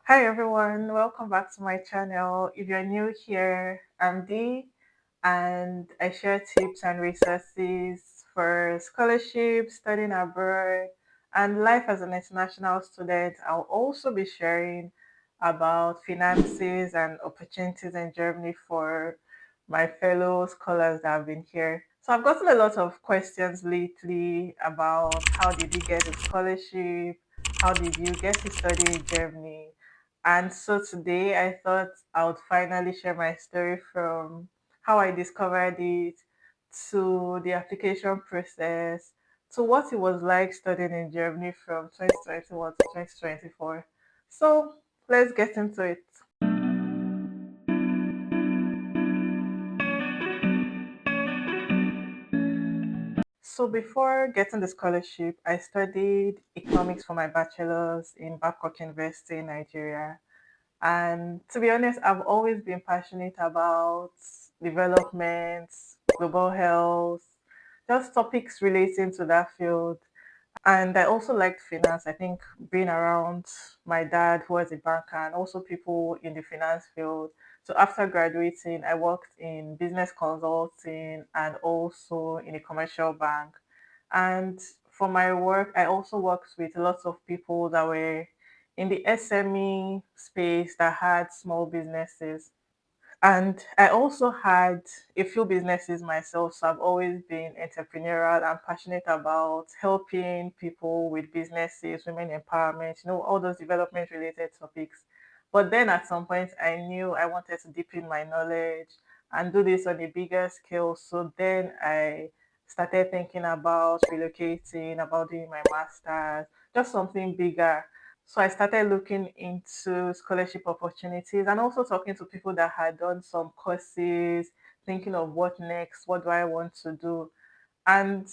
Hi everyone, welcome back to my channel. If you're new here, I'm Dee and I share tips and resources for scholarships, studying abroad, and life as an international student. I'll also be sharing about finances and opportunities in Germany for my fellow scholars that have been here. So I've gotten a lot of questions lately about how did you get a scholarship? How did you get to study in Germany? And so today I thought I would finally share my story from how I discovered it to the application process to what it was like studying in Germany from 2021 to 2024. So let's get into it. So before getting the scholarship, I studied economics for my bachelor's in Babcock University in Nigeria. And to be honest, I've always been passionate about development, global health, just topics relating to that field. And I also liked finance. I think being around my dad, who was a banker, and also people in the finance field. So after graduating, I worked in business consulting and also in a commercial bank. And for my work, I also worked with lots of people that were in the SME space that had small businesses. And I also had a few businesses myself, so I've always been entrepreneurial and passionate about helping people with businesses, women empowerment, all those development related topics. But then at some point, I knew I wanted to deepen my knowledge and do this on a bigger scale. So then I started thinking about relocating, about doing my master's, just something bigger. So I started looking into scholarship opportunities and also talking to people that had done some courses, thinking of what next, what do I want to do. And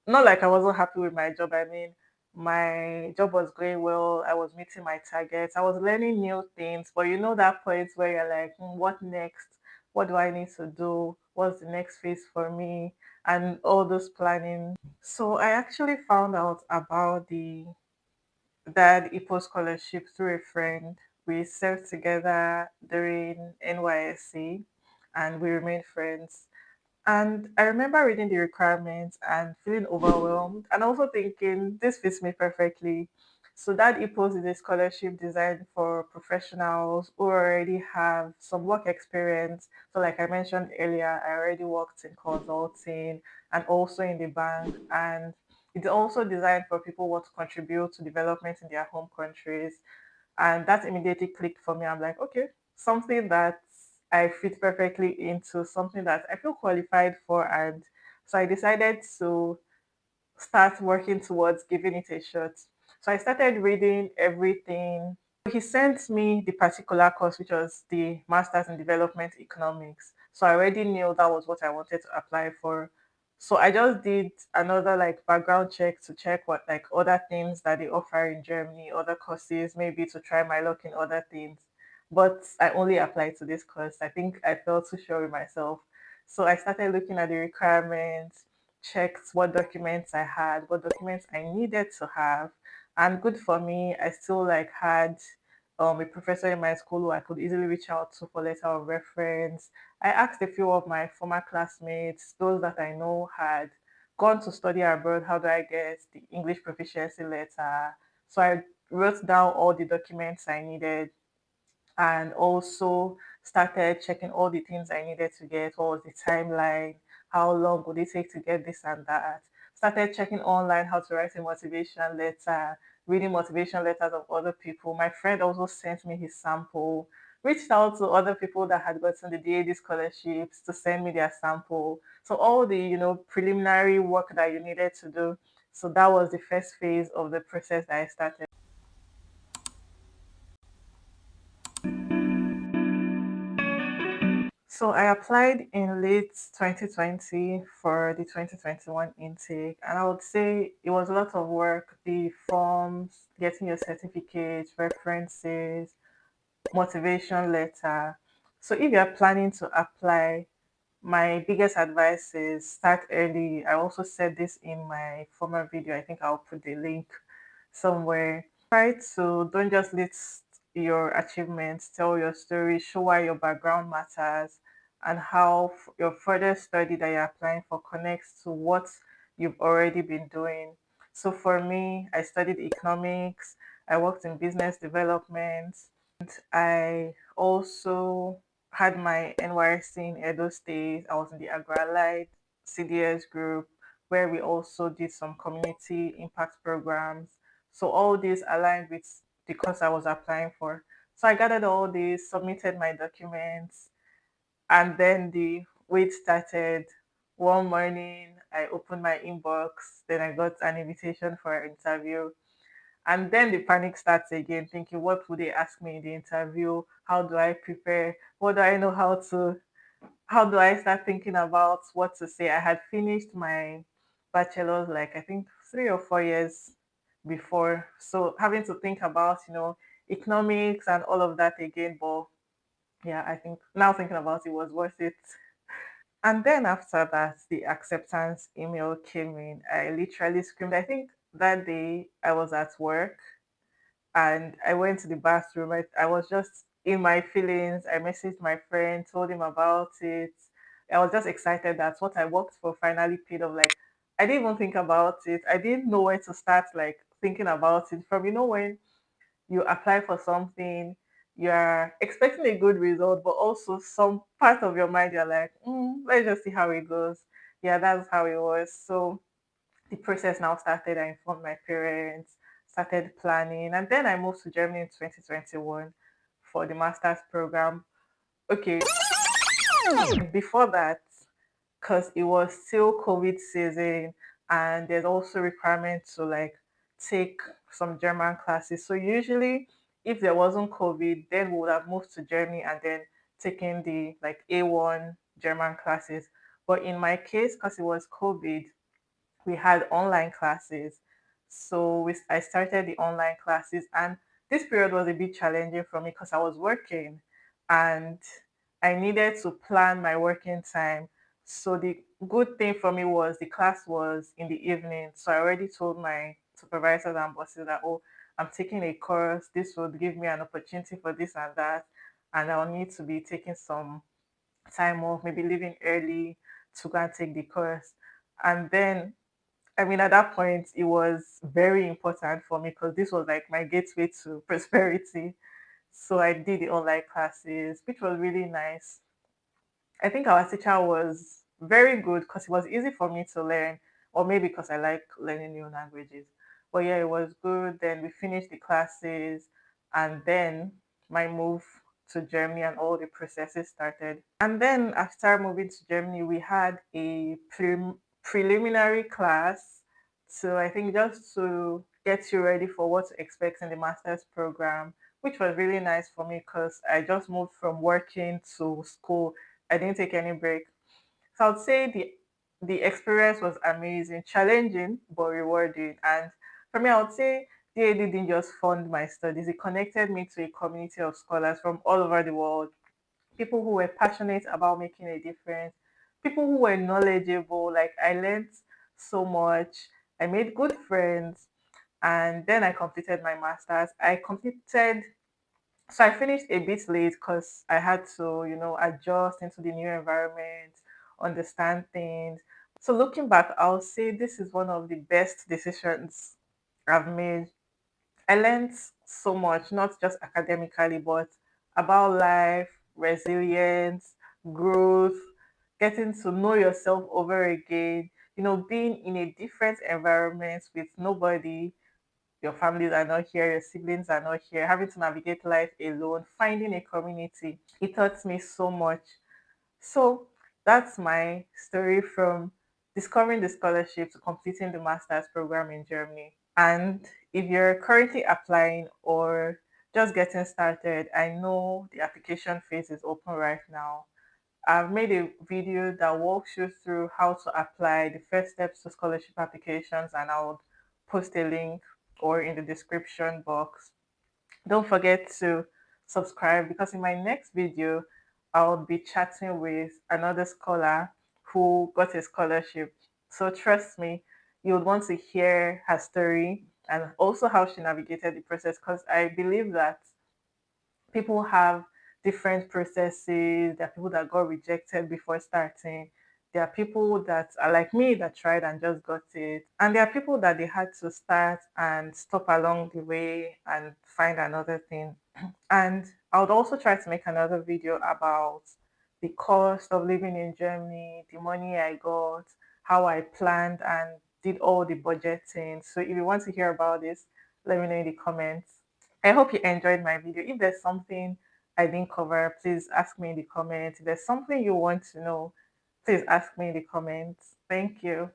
not like I wasn't happy with my job. I mean, my job was going well, I was meeting my targets, I was learning new things. But you know that point where you're like, what next? What do I need to do? What's the next phase for me? And all those planning. So I actually found out about the DAAD EPOS scholarship through a friend. We served together during NYSC and we remained friends. And I remember reading the requirements and feeling overwhelmed and also thinking this fits me perfectly. So that EPOS is a scholarship designed for professionals who already have some work experience. So like I mentioned earlier, I already worked in consulting and also in the bank. And it's also designed for people who want to contribute to development in their home countries. And that immediately clicked for me. I'm like, okay, something that I fit perfectly into, something that I feel qualified for. And so I decided to start working towards giving it a shot. So I started reading everything. He sent me the particular course, which was the Masters in Development Economics. So I already knew that was what I wanted to apply for. So I just did another like background check to check what like other things that they offer in Germany, other courses, maybe to try my luck in other things. But I only applied to this course. I think I felt too sure with myself. So I started looking at the requirements, checked what documents I had, what documents I needed to have. And good for me, I still like had a professor in my school who I could easily reach out to for letter of reference. I asked a few of my former classmates, those that I know had gone to study abroad, how do I get the English proficiency letter? So I wrote down all the documents I needed and also started checking all the things I needed to get. What was the timeline? How long would it take to get this and that? Started checking online how to write a motivation letter, reading motivation letters of other people. My friend also sent me his sample. Reached out to other people that had gotten the DAAD scholarships to send me their sample. So all the preliminary work that you needed to do. So that was the first phase of the process that I started. So I applied in late 2020 for the 2021 intake, and I would say it was a lot of work. The forms, getting your certificate, references, motivation letter. So if you're planning to apply, my biggest advice is start early. I also said this in my former video. I think I'll put the link somewhere. Try to don't just your achievements, tell your story, show why your background matters, and how your further study that you're applying for connects to what you've already been doing. So for me, I studied economics, I worked in business development, I also had my NYC in Edo State. I was in the AgriLite CDS group where we also did some community impact programs. So all these aligned with the course I was applying for. So I gathered all these, submitted my documents, and then the wait started. One morning, I opened my inbox, then I got an invitation for an interview. And then the panic starts again, thinking, what would they ask me in the interview? How do I prepare? What do I know how do I start thinking about what to say? I had finished my bachelor's like I think 3 or 4 years before. So having to think about, economics and all of that again. But yeah, I think now thinking about it was worth it. And then after that, the acceptance email came in. I literally screamed. I think that day I was at work and I went to the bathroom. I was just in my feelings. I messaged my friend, told him about it. I was just excited that what I worked for finally paid off. Like I didn't even think about it. I didn't know where to start like thinking about it. From when you apply for something, you're expecting a good result, but also some part of your mind you're like, let's just see how it goes. Yeah, that's how it was. So the process now started. I informed my parents, started planning, and then I moved to Germany in 2021 for the master's program. Okay, before that, because it was still COVID season, and there's also requirement to like take some German classes. So usually, if there wasn't COVID, then we would have moved to Germany and then taken the like A1 German classes. But in my case, because it was COVID, we had online classes. So I started the online classes, and this period was a bit challenging for me because I was working and I needed to plan my working time. So the good thing for me was the class was in the evening. So I already told my supervisors and bosses that, oh, I'm taking a course. This would give me an opportunity for this and that. And I'll need to be taking some time off, maybe leaving early to go and take the course. And then at that point, it was very important for me because this was like my gateway to prosperity. So I did the online classes, which was really nice. I think our teacher was very good because it was easy for me to learn, or maybe because I like learning new languages. But yeah, it was good. Then we finished the classes, and then my move to Germany and all the processes started. And then after moving to Germany, we had a preliminary class. So I think just to get you ready for what to expect in the master's program, which was really nice for me because I just moved from working to school. I didn't take any break. So I'd say the experience was amazing, challenging but rewarding. And for me, I would say DAD didn't just fund my studies; it connected me to a community of scholars from all over the world. People who were passionate about making a difference, people who were knowledgeable. Like I learned so much. I made good friends, and then I completed my masters. So I finished a bit late because I had to, adjust into the new environment, understand things. So looking back, I'll say this is one of the best decisions I've made. I learned so much, not just academically, but about life, resilience, growth, getting to know yourself over again, being in a different environment with nobody, your families are not here, your siblings are not here, having to navigate life alone, finding a community. It taught me so much. So that's my story from discovering the scholarship to completing the master's program in Germany. And if you're currently applying or just getting started, I know the application phase is open right now. I've made a video that walks you through how to apply, the first steps to scholarship applications, and I'll post a link or in the description box. Don't forget to subscribe because in my next video, I'll be chatting with another scholar who got a scholarship. So trust me, you would want to hear her story and also how she navigated the process because I believe that People have different processes. There are people that got rejected before starting. There are people that are like me that tried and just got it. And there are people that they had to start and stop along the way and find another thing. And I would also try to make another video about the cost of living in Germany, the money I got, how I planned and did all the budgeting. So if you want to hear about this, let me know in the comments. I hope you enjoyed my video. If there's something I didn't cover, please ask me in the comments. If there's something you want to know, please ask me in the comments. Thank you.